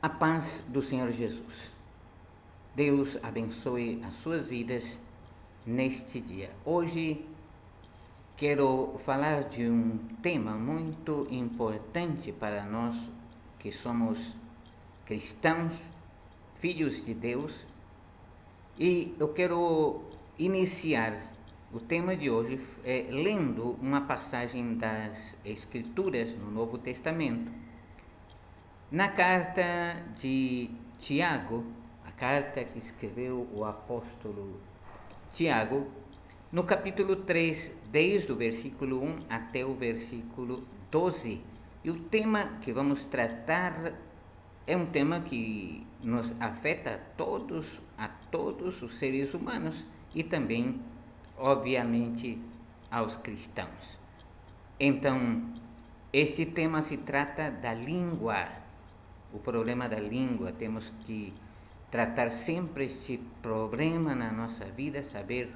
A paz do Senhor Jesus. Deus abençoe as suas vidas neste dia. Hoje quero falar de um tema muito importante para nós que somos cristãos, filhos de Deus, e eu quero iniciar o tema de hoje lendo uma passagem das Escrituras no Novo Testamento. Na carta de Tiago, a carta que escreveu o apóstolo Tiago, no capítulo 3, desde o versículo 1 até o versículo 12. E o tema que vamos tratar é um tema que nos afeta a todos os seres humanos e também, obviamente, aos cristãos. Então, este tema se trata da língua. O problema da língua, temos que tratar sempre este problema na nossa vida, saber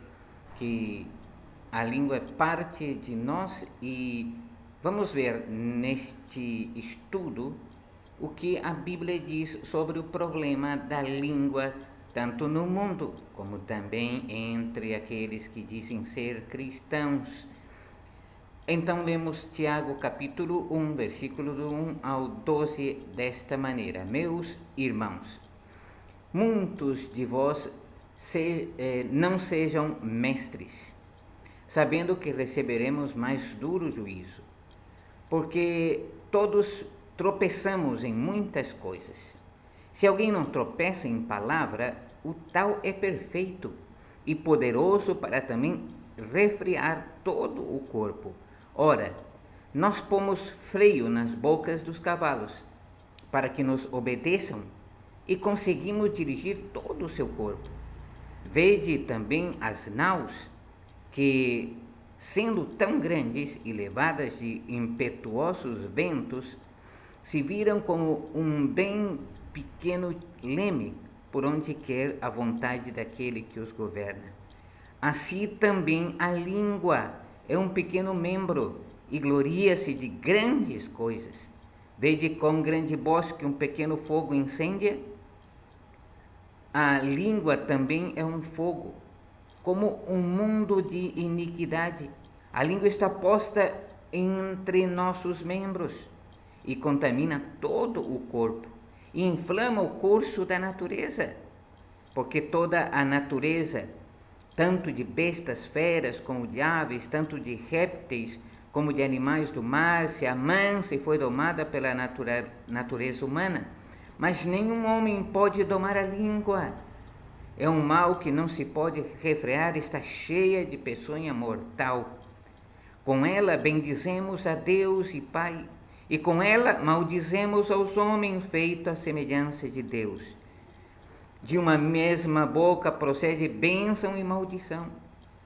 que a língua é parte de nós e vamos ver neste estudo o que a Bíblia diz sobre o problema da língua, tanto no mundo como também entre aqueles que dizem ser cristãos. Então lemos Tiago capítulo 1, versículo do 1 ao 12 desta maneira: Meus irmãos, muitos de vós não sejam mestres, sabendo que receberemos mais duro juízo, porque todos tropeçamos em muitas coisas. Se alguém não tropeça em palavra, o tal é perfeito e poderoso para também refrear todo o corpo. Ora, nós pomos freio nas bocas dos cavalos, para que nos obedeçam, e conseguimos dirigir todo o seu corpo. Vede também as naus, que, sendo tão grandes e levadas de impetuosos ventos, se viram como um bem pequeno leme, por onde quer a vontade daquele que os governa. Assim também a língua é um pequeno membro e gloria-se de grandes coisas. Vede quão grande bosque um pequeno fogo incendia? A língua também é um fogo, como um mundo de iniquidade. A língua está posta entre nossos membros e contamina todo o corpo e inflama o curso da natureza, porque toda a natureza, tanto de bestas feras como de aves, tanto de répteis como de animais do mar, se amansa e foi domada pela natureza humana. Mas nenhum homem pode domar a língua. É um mal que não se pode refrear, está cheia de peçonha mortal. Com ela bendizemos a Deus e Pai, e com ela maldizemos aos homens feitos à semelhança de Deus. De uma mesma boca procede bênção e maldição.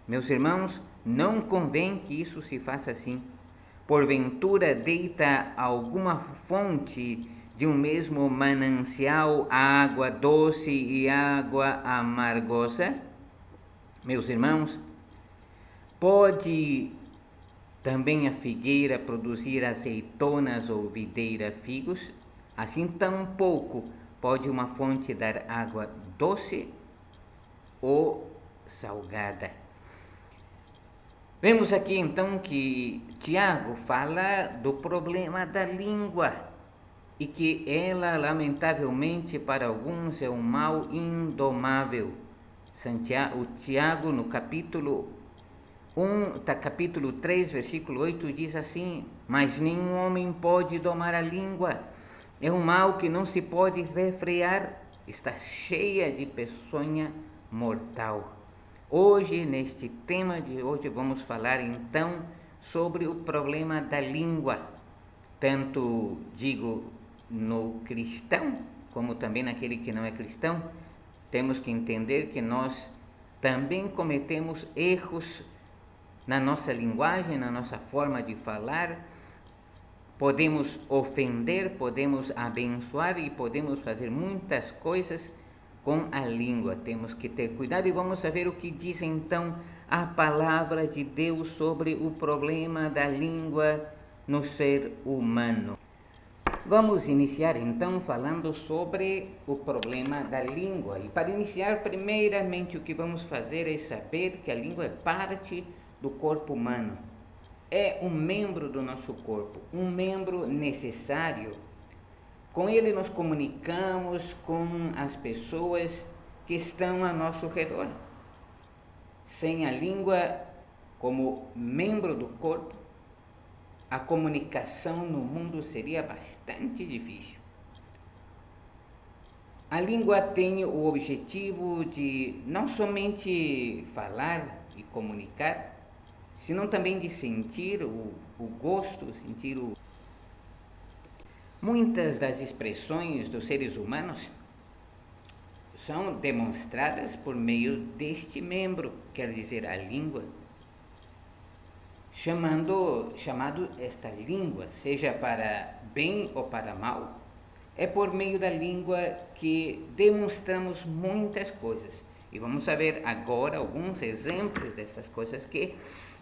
Meus irmãos, não convém que isso se faça assim. Porventura deita alguma fonte de um mesmo manancial água doce e água amargosa? Meus irmãos, pode também a figueira produzir azeitonas ou videira figos? Assim tampouco pode uma fonte dar água doce ou salgada. Vemos aqui então que Tiago fala do problema da língua e que ela, lamentavelmente, para alguns é um mal indomável. O Tiago, no capítulo 3, versículo 8, diz assim: Mas nenhum homem pode domar a língua, é um mal que não se pode refrear, está cheia de peçonha mortal. Hoje, neste tema de hoje, vamos falar então sobre o problema da língua, tanto digo no cristão, como também naquele que não é cristão. Temos que entender que nós também cometemos erros na nossa linguagem, na nossa forma de falar. Podemos ofender, podemos abençoar e podemos fazer muitas coisas com a língua. Temos que ter cuidado e vamos saber o que diz então a palavra de Deus sobre o problema da língua no ser humano. Vamos iniciar então falando sobre o problema da língua. E para iniciar, primeiramente, o que vamos fazer é saber que a língua é parte do corpo humano. É um membro do nosso corpo, um membro necessário. Com ele nos comunicamos com as pessoas que estão a nosso redor. Sem a língua como membro do corpo, a comunicação no mundo seria bastante difícil. A língua tem o objetivo de não somente falar e comunicar, senão também de sentir o gosto, sentir o... Muitas das expressões dos seres humanos são demonstradas por meio deste membro, quer dizer, a língua. Chamado esta língua, seja para bem ou para mal, é por meio da língua que demonstramos muitas coisas. E vamos saber agora alguns exemplos dessas coisas que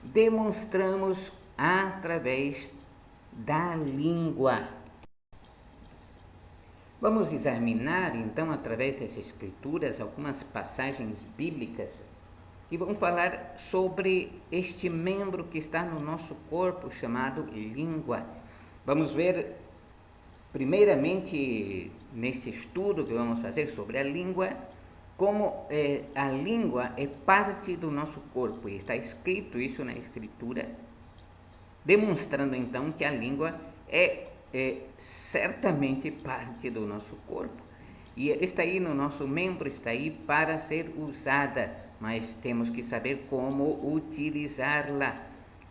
demonstramos através da língua. Vamos examinar então, através dessas escrituras, algumas passagens bíblicas que vão falar sobre este membro que está no nosso corpo, chamado língua. Vamos ver, primeiramente, neste estudo que vamos fazer sobre a língua, como a língua é parte do nosso corpo. E está escrito isso na Escritura, demonstrando então que a língua é certamente parte do nosso corpo. E está aí no nosso membro, está aí para ser usada, mas temos que saber como utilizá-la.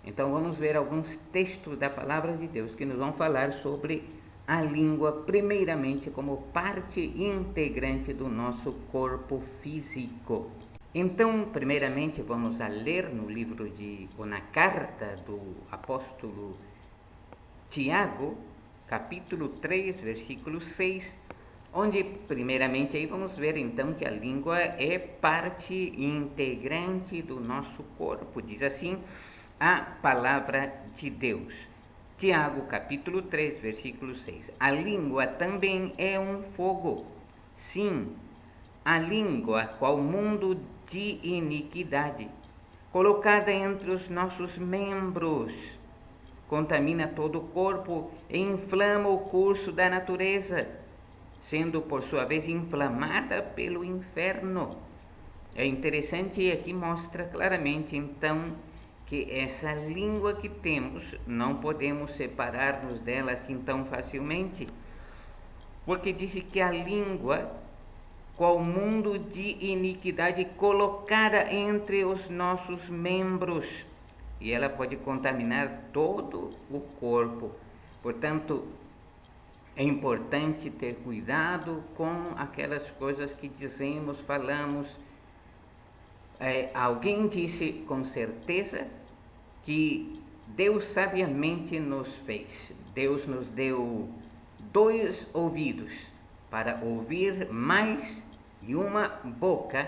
Então vamos ver alguns textos da Palavra de Deus que nos vão falar sobre a língua, primeiramente como parte integrante do nosso corpo físico. Então, primeiramente, vamos a ler no livro ou na carta do apóstolo Tiago, capítulo 3, versículo 6, onde primeiramente aí vamos ver então que a língua é parte integrante do nosso corpo. Diz assim a palavra de Deus. Tiago, capítulo 3, versículo 6. A língua também é um fogo. Sim, a língua, qual mundo de iniquidade, colocada entre os nossos membros, contamina todo o corpo e inflama o curso da natureza, sendo por sua vez inflamada pelo inferno. É interessante, e aqui mostra claramente então que essa língua que temos, não podemos separar-nos dela assim tão facilmente, porque diz que a língua, qual mundo de iniquidade colocada entre os nossos membros, e ela pode contaminar todo o corpo. Portanto, é importante ter cuidado com aquelas coisas que dizemos, falamos. Alguém disse com certeza que Deus sabiamente nos fez. Deus nos deu 2 ouvidos para ouvir mais e uma boca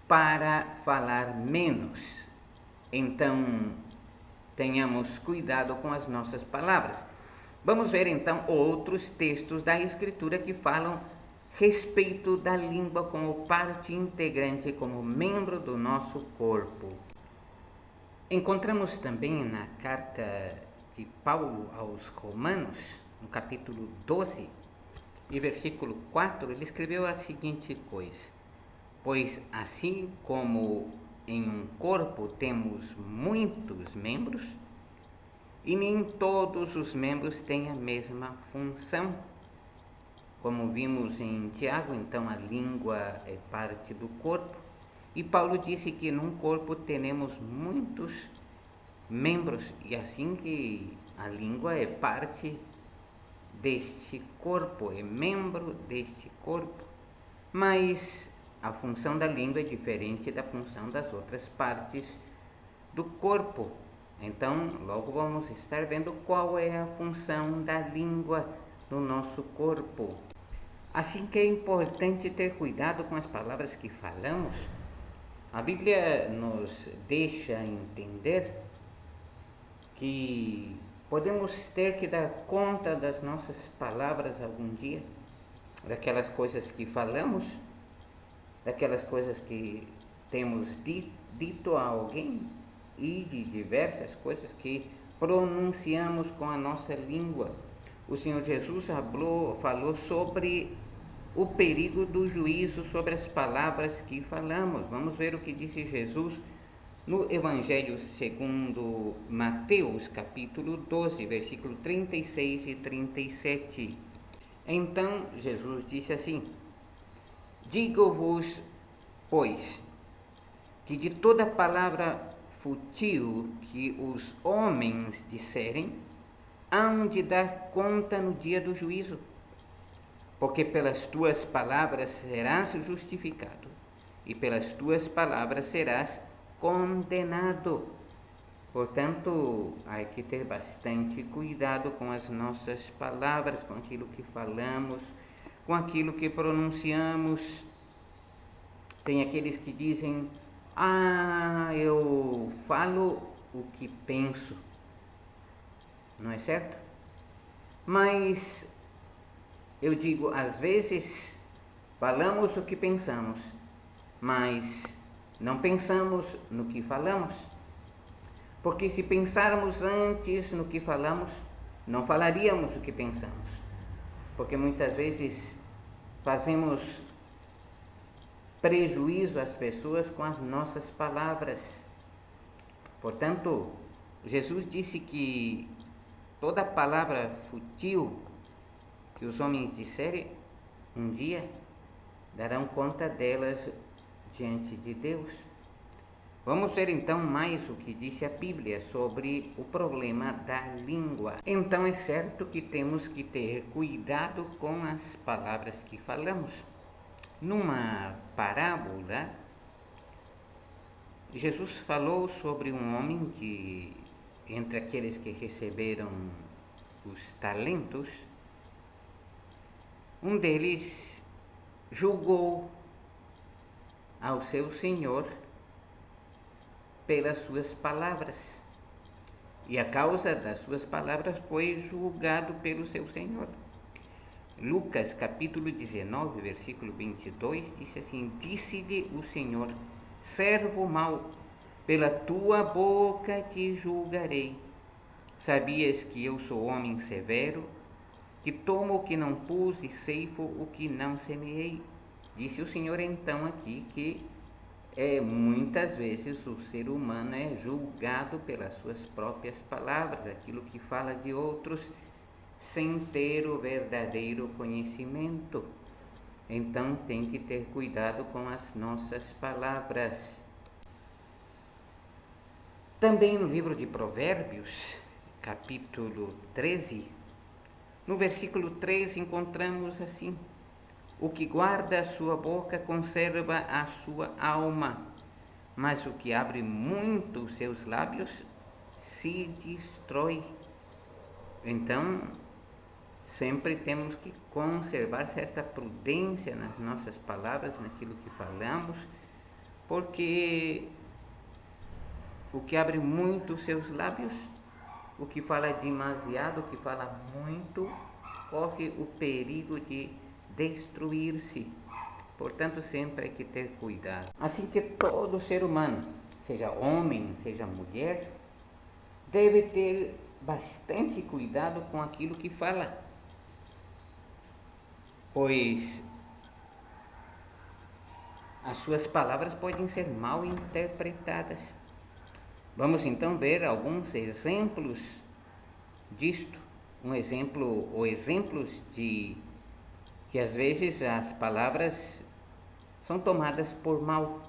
para falar menos. Então, tenhamos cuidado com as nossas palavras. Vamos ver então outros textos da Escritura que falam respeito da língua como parte integrante, como membro do nosso corpo. Encontramos também na carta de Paulo aos Romanos, no capítulo 12, e versículo 4, ele escreveu a seguinte coisa: pois assim como em um corpo temos muitos membros, e nem todos os membros têm a mesma função. Como vimos em Tiago, então a língua é parte do corpo, e Paulo disse que num corpo teremos muitos membros, e assim que a língua é parte deste corpo, é membro deste corpo. Mas a função da língua é diferente da função das outras partes do corpo. Então, logo vamos estar vendo qual é a função da língua no nosso corpo. Assim que é importante ter cuidado com as palavras que falamos. A Bíblia nos deixa entender que Podemos ter que dar conta das nossas palavras algum dia, daquelas coisas que falamos, daquelas coisas que temos dito a alguém e de diversas coisas que pronunciamos com a nossa língua. O Senhor Jesus falou sobre o perigo do juízo sobre as palavras que falamos. Vamos ver o que disse Jesus no Evangelho segundo Mateus, capítulo 12, versículo 36 e 37. Então Jesus disse assim: digo-vos, pois, que de toda palavra fútil que os homens disserem, hão de dar conta no dia do juízo, porque pelas tuas palavras serás justificado, e pelas tuas palavras serás condenado. Portanto, há que ter bastante cuidado com as nossas palavras, com aquilo que falamos, com aquilo que pronunciamos. Tem aqueles que dizem: eu falo o que penso. Não é certo? Mas eu digo, às vezes falamos o que pensamos, mas não pensamos no que falamos. Porque se pensarmos antes no que falamos, não falaríamos o que pensamos. Porque muitas vezes fazemos prejuízo às pessoas com as nossas palavras. Portanto, Jesus disse que toda palavra fútil que os homens disserem, um dia darão conta delas diante de Deus. Vamos ver então mais o que disse a Bíblia sobre o problema da língua. Então é certo que temos que ter cuidado com as palavras que falamos. Numa parábola, Jesus falou sobre um homem que, entre aqueles que receberam os talentos, um deles julgou ao seu senhor pelas suas palavras, e a causa das suas palavras foi julgado pelo seu senhor. Lucas capítulo 19, versículo 22, disse assim: disse-lhe o Senhor: servo mau, pela tua boca te julgarei. Sabias que eu sou homem severo, que tomo o que não pus e ceifo o que não semeei? Disse o Senhor então aqui que muitas vezes o ser humano é julgado pelas suas próprias palavras, aquilo que fala de outros, sem ter o verdadeiro conhecimento. Então tem que ter cuidado com as nossas palavras. Também no livro de Provérbios, capítulo 13, no versículo 3 encontramos assim: o que guarda a sua boca conserva a sua alma, mas o que abre muito os seus lábios se destrói. Então, sempre temos que conservar certa prudência nas nossas palavras, naquilo que falamos, porque o que abre muito os seus lábios, o que fala demasiado, o que fala muito, corre o perigo de destruir-se. Portanto, sempre hay que ter cuidado. Assim que todo ser humano, seja homem, seja mulher, deve ter bastante cuidado com aquilo que fala, pois as suas palavras podem ser mal interpretadas. Vamos então ver alguns exemplos disto, exemplos de que às vezes as palavras são tomadas por mal,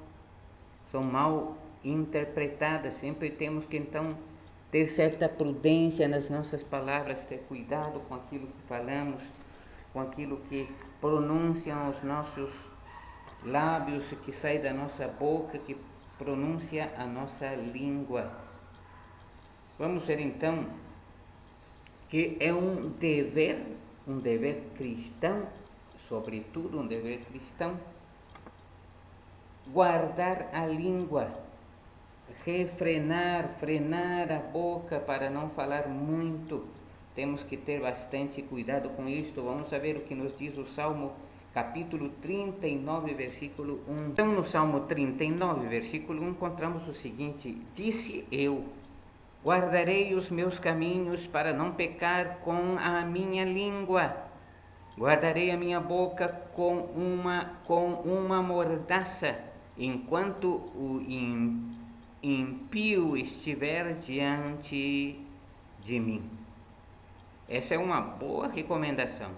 são mal interpretadas. Sempre temos que então ter certa prudência nas nossas palavras, ter cuidado com aquilo que falamos, com aquilo que pronunciam os nossos lábios, que sai da nossa boca, que pronuncia a nossa língua. Vamos ver então que é um dever cristão, sobretudo um dever cristão, guardar a língua. frenar a boca para não falar muito. Temos que ter bastante cuidado com isto. Vamos ver o que nos diz o Salmo capítulo 39, versículo 1. Então, no Salmo 39, versículo 1, encontramos o seguinte: disse eu, guardarei os meus caminhos para não pecar com a minha língua. Guardarei a minha boca com uma mordaça, enquanto o impio estiver diante de mim. Essa é uma boa recomendação.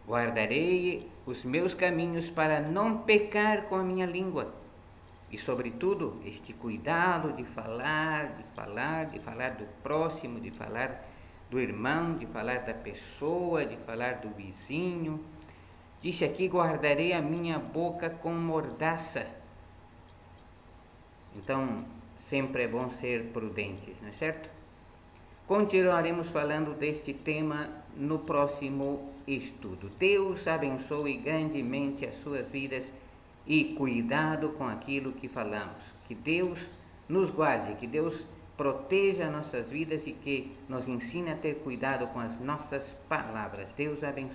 Guardarei os meus caminhos para não pecar com a minha língua. E, sobretudo, este cuidado de falar do próximo, de falar do irmão, de falar da pessoa, de falar do vizinho. Disse aqui, guardarei a minha boca com mordaça. Então, sempre é bom ser prudentes, não é certo? Continuaremos falando deste tema no próximo estudo. Deus abençoe grandemente as suas vidas e cuidado com aquilo que falamos. Que Deus nos guarde, que Deus proteja nossas vidas e que nos ensine a ter cuidado com as nossas palavras. Deus abençoe.